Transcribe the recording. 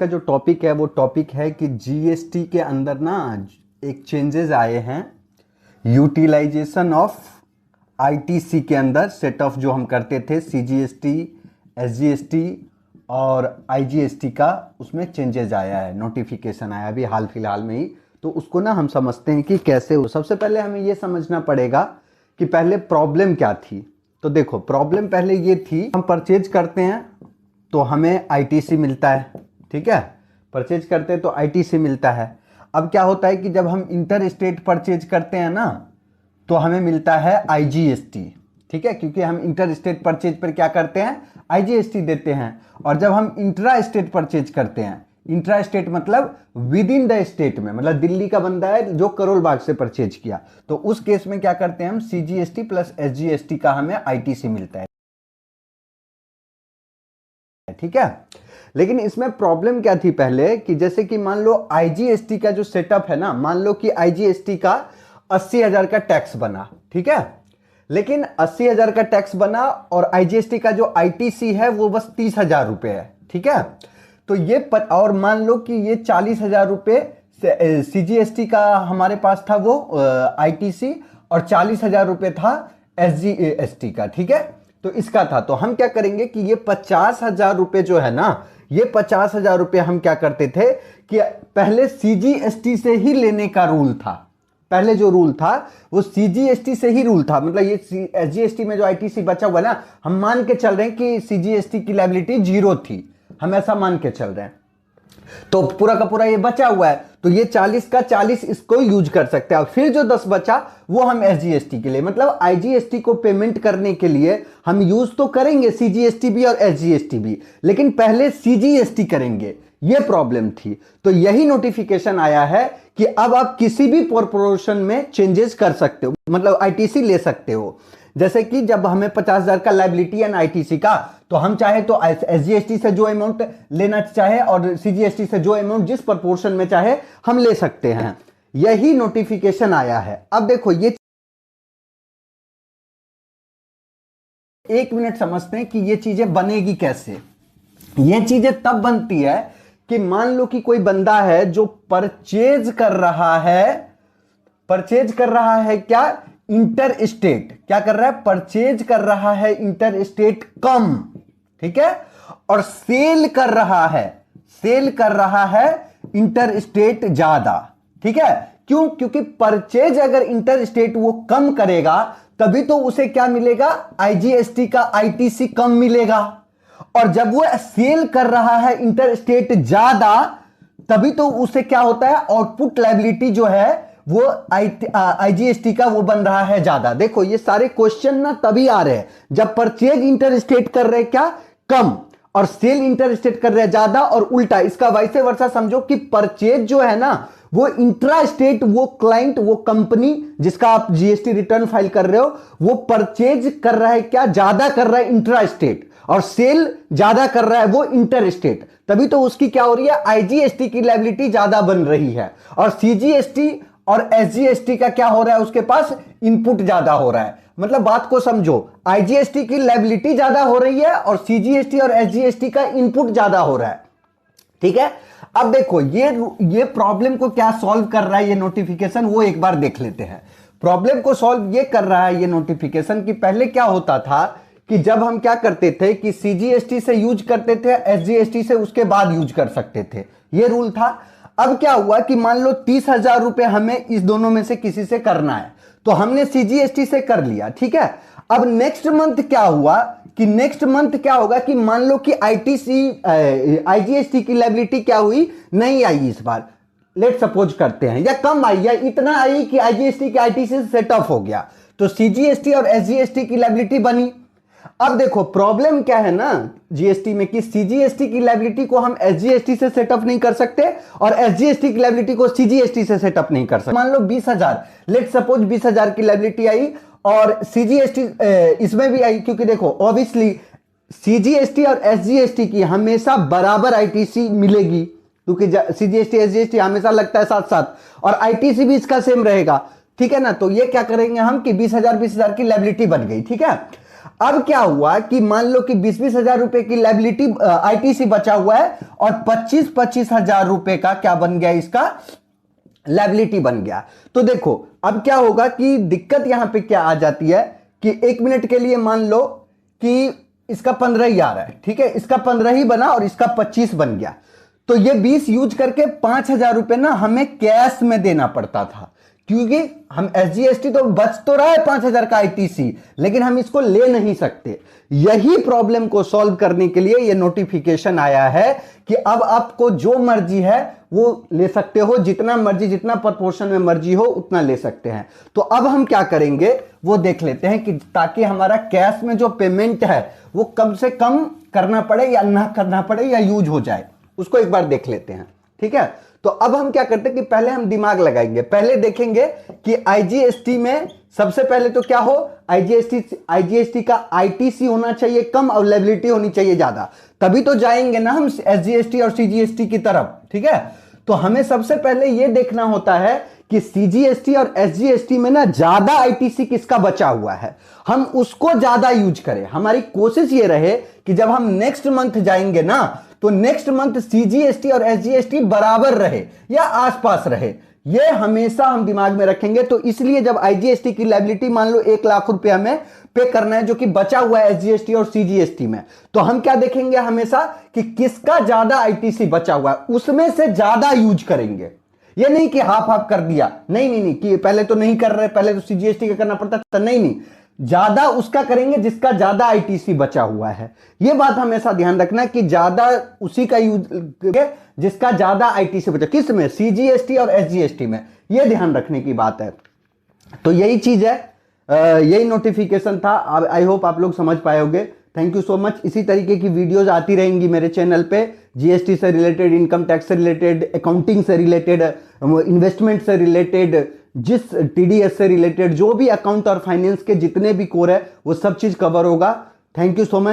का जो टॉपिक है वो टॉपिक है कि जीएसटी के अंदर ना एक चेंजेस आए हैं यूटिलाइजेशन ऑफ आईटीसी के अंदर सेट ऑफ जो हम करते थे सीजीएसटी, एसजीएसटी और आईजीएसटी का, उसमें चेंजेस आया है, नोटिफिकेशन आया अभी हाल फिलहाल में ही। तो उसको ना हम समझते हैं कि कैसे हो। सबसे पहले हमें ये समझना पड़ेगा कि पहले प्रॉब्लम क्या थी। तो देखो प्रॉब्लम पहले ये थी, हम परचेज करते हैं तो हमें आईटीसी मिलता है, ठीक है, परचेज करते हैं तो आईटीसी मिलता है। अब क्या होता है कि जब हम इंटर स्टेट परचेज करते हैं ना तो हमें मिलता है आईजीएसटी, ठीक है, क्योंकि हम इंटर स्टेट परचेज पर क्या करते हैं, आईजीएसटी देते हैं। और जब हम इंट्रा स्टेट परचेज करते हैं, इंट्रा स्टेट मतलब विद इन द स्टेट में, मतलब दिल्ली का बंदा है जो करोल बाग से परचेज किया, तो उस केस में क्या करते हैं हम, सीजीएसटी प्लस एसजीएसटी का हमें आईटीसी मिलता है, ठीक है। लेकिन इसमें प्रॉब्लम क्या थी पहले कि जैसे कि मान लो आईजीएसटी का जो सेटअप है ना, मान लो कि आईजीएसटी का 80,000 का टैक्स बना, ठीक है, लेकिन 80,000 का टैक्स बना और आईजीएसटी का जो आईटीसी है वो बस 30,000 रुपए है, ठीक है। तो ये और मान लो कि ये 40,000 रुपए सीजीएसटी का हमारे पास था वो आईटीसी, और 40,000 रुपए था एसजीएसटी का, ठीक है। तो इसका था, तो हम क्या करेंगे कि ये 50,000 रुपए जो है ना, ये 50,000 रुपए हम क्या करते थे कि पहले सीजीएसटी से ही लेने का रूल था। पहले जो रूल था वो सीजीएसटी से ही रूल था, मतलब ये एसजीएसटी में जो आईटीसी बचा हुआ ना, हम मान के चल रहे हैं कि सीजीएसटी की लायबिलिटी 0 थी, हम ऐसा मान के चल रहे हैं। तो पूरा का पूरा ये बचा हुआ है, तो ये 40 का 40 इसको यूज कर सकते हैं। और फिर जो 10 बचा वो हम एसजीएसटी के लिए, मतलब आईजीएसटी को पेमेंट करने के लिए हम यूज तो करेंगे सीजीएसटी भी और एसजीएसटी भी, लेकिन पहले सीजीएसटी करेंगे, ये प्रॉब्लम थी। तो यही नोटिफिकेशन आया है कि अब आप किसी भी कॉर्पोरेशन में चेंजेस कर सकते हो, मतलब आईटीसी ले सकते हो। जैसे कि जब हमें 50,000 का लायबिलिटी है आईटीसी का, तो हम चाहे तो एसजीएसटी से जो अमाउंट लेना चाहे और सीजीएसटी से जो अमाउंट जिस प्रोपोर्शन में चाहे हम ले सकते हैं। यही नोटिफिकेशन आया है। अब देखो ये 1 मिनट समझते हैं कि ये चीजें बनेगी कैसे। ये चीजें तब बनती है कि मान लो कि कोई बंदा है जो परचेज कर रहा है क्या, इंटर स्टेट, क्या कर रहा है, परचेज कर रहा है इंटर स्टेट कम, ठीक है, और सेल कर रहा है इंटर स्टेट ज्यादा, ठीक है। क्यों? क्योंकि परचेज अगर इंटर स्टेट वो कम करेगा तभी तो उसे क्या मिलेगा, आईजीएसटी का आईटीसी कम मिलेगा। और जब वो सेल कर रहा है इंटर स्टेट ज्यादा, तभी तो उसे क्या होता है, आउटपुट लायबिलिटी जो है वो आईजीएसटी का वो बन रहा है ज्यादा। देखो ये सारे क्वेश्चन ना तभी आ रहे हैं जब परचेज इंटर स्टेट कर रहे क्या, कम, और सेल इंटर स्टेट कर रहे ज्यादा, और उल्टा इसका वाइसे वर्सा समझो कि परचेज जो है ना वो इंट्रा स्टेट, वो क्लाइंट, वो कंपनी जिसका आप जीएसटी रिटर्न फाइल कर रहे हो, वो परचेज कर रहा है क्या, ज्यादा कर रहा है इंट्रा स्टेट, और सेल ज्यादा कर रहा है वो इंटर स्टेट, तभी तो उसकी क्या हो रही है, आईजीएसटी की लायबिलिटी ज्यादा बन रही है। और सीजीएसटी और एसजीएसटी का क्या हो रहा है, उसके पास इनपुट ज्यादा हो रहा है। मतलब बात को समझो, आईजीएसटी की लायबिलिटी ज्यादा हो रही है और सीजीएसटी और एसजीएसटी का इनपुट ज्यादा हो रहा है, ठीक है। अब देखो ये प्रॉब्लम को क्या सॉल्व कर रहा है ये नोटिफिकेशन, वो एक बार देख लेते हैं। प्रॉब्लम को सॉल्व ये कर रहा है ये नोटिफिकेशन कि पहले क्या होता था कि जब हम क्या करते थे कि सीजीएसटी से यूज करते थे, एसजीएसटी से उसके बाद यूज कर सकते थे, ये रूल था। अब क्या हुआ कि मान लो 30,000 रुपए हमें इस दोनों में से किसी से करना है, तो हमने सीजीएसटी से कर लिया, ठीक है। अब नेक्स्ट मंथ क्या हुआ कि नेक्स्ट मंथ क्या होगा कि मान लो कि आईजीएसटी की लायबिलिटी क्या हुई, नहीं आई इस बार, लेट सपोज करते हैं, या कम आई, या इतना आई कि आईजीएसटी की आईटीसी से सेट ऑफ हो गया, तो सीजीएसटी और एसजीएसटी की लायबिलिटी बनी। अब देखो प्रॉब्लम क्या है ना जीएसटी में कि सीजीएसटी की लायबिलिटी को हम एसजीएसटी से सेटअप नहीं कर सकते और एसजीएसटी की लायबिलिटी को सीजीएसटी से सेटअप नहीं कर सकते। मान लो 20,000, लेट सपोज 20,000 की लायबिलिटी आई और सीजीएसटी इसमें भी आई, क्योंकि देखो ऑब्वियसली सीजीएसटी और एसजीएसटी की हमेशा बराबर आईटीसी मिलेगी, क्योंकि सीजीएसटी एसजीएसटी हमेशा लगता है साथ साथ, और आईटीसी भी इसका सेम रहेगा, ठीक है ना। तो ये क्या करेंगे हम कि 20,000 की लायबिलिटी बन गई, ठीक है। अब क्या हुआ कि मान लो कि 20-20 हजार रुपए की लायबिलिटी आईटीसी बचा हुआ है और 25-25 हजार रुपए का क्या बन गया, इसका लायबिलिटी बन गया। तो देखो अब क्या होगा कि दिक्कत यहां पे क्या आ जाती है कि 1 मिनट के लिए मान लो कि इसका 15 ही आ रहा है, ठीक है, इसका 15 ही बना और इसका 25 बन गया। तो ये 20 यूज करके 5,000 रुपए ना हमें कैश में देना पड़ता था, क्योंकि हम एसजीएसटी तो बच तो रहा है 5,000 का आईटीसी, लेकिन हम इसको ले नहीं सकते। यही प्रॉब्लम को सॉल्व करने के लिए ये नोटिफिकेशन आया है कि अब आपको जो मर्जी है वो ले सकते हो, जितना मर्जी, जितना प्रोपोर्शन में मर्जी हो उतना ले सकते हैं। तो अब हम क्या करेंगे वो देख लेते हैं कि ताकि हमारा कैश में जो पेमेंट है वो कम से कम करना पड़े या ना करना पड़े या यूज हो जाए, उसको एक बार देख लेते हैं, ठीक है। तो अब हम क्या करते हैं कि पहले हम दिमाग लगाएंगे, पहले देखेंगे कि आईजीएसटी में सबसे पहले तो क्या हो, आईजीएसटी का आईटीसी होना चाहिए कम और लायबिलिटी होनी चाहिए ज्यादा, तभी तो जाएंगे ना हम एसजीएसटी और सीजीएसटी की तरफ, ठीक है। तो हमें सबसे पहले यह देखना होता है कि सीजीएसटी और एसजीएसटी में ना ज्यादा आईटीसी किसका बचा हुआ है, हम उसको ज्यादा यूज करें। हमारी कोशिश ये रहे कि जब हम नेक्स्ट मंथ जाएंगे ना तो नेक्स्ट मंथ सीजीएसटी और एसजीएसटी बराबर रहे या आसपास रहे, ये हमेशा हम दिमाग में रखेंगे। तो इसलिए जब आईजीएसटी की लायबिलिटी मान लो 1 लाख रुपया में पे करना है जो कि बचा हुआ है एसजीएसटी और सीजीएसटी में, तो हम क्या देखेंगे हमेशा कि किसका ज्यादा आईटीसी बचा हुआ है, उसमें से ज्यादा यूज करेंगे। ये नहीं कि हाफ हाफ कर दिया, नहीं कि पहले तो नहीं कर रहे, पहले तो सीजीएसटी का करना पड़ता था, नहीं, ज्यादा उसका करेंगे जिसका ज्यादा आईटीसी बचा हुआ है। यह बात हमेशा ध्यान रखना कि ज्यादा उसी का यूज जिसका ज्यादा आईटीसी बचा, किस में, सीजीएसटी और एसजीएसटी में, यह ध्यान रखने की बात है। तो यही चीज है, यही नोटिफिकेशन था। आई होप आप लोग समझ पाए होंगे। Thank you so much. इसी तरीके की वीडियोस आती रहेंगी मेरे चैनल पे, जीएसटी से रिलेटेड, इनकम टैक्स से रिलेटेड, अकाउंटिंग से रिलेटेड, इन्वेस्टमेंट से रिलेटेड, जिस टीडीएस से रिलेटेड, जो भी अकाउंट और फाइनेंस के जितने भी कोर है वो सब चीज कवर होगा। Thank you so much.